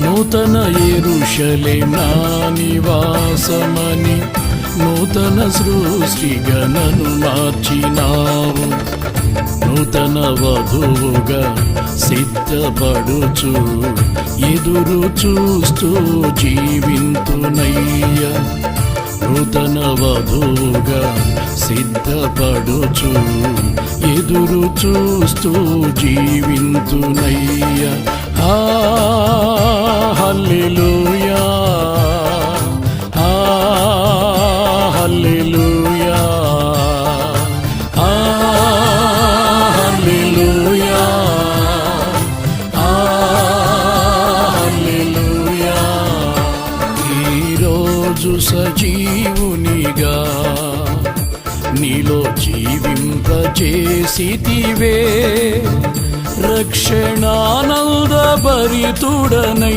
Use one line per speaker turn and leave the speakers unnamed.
నూతన యెరూషలేం నా నివాసమని నూతన సృష్టిగా నన్ను మార్చినావు. నూతన వధువుగా సిద్ధపడుచు ఎదురు చూస్తూ జీవింతునయ్యా. నూతన వధువుగా సిద్ధపడుచు ఎదురు చూస్తూ జీవింతునయ్యా. హల్లెలూయా, హల్లెలూయా, హల్లెలూయా, హల్లెలూయా. ఈరోజు సజీవునిగా నీలో జీవింపచేసితివే, రక్షణానంద భరితుడనై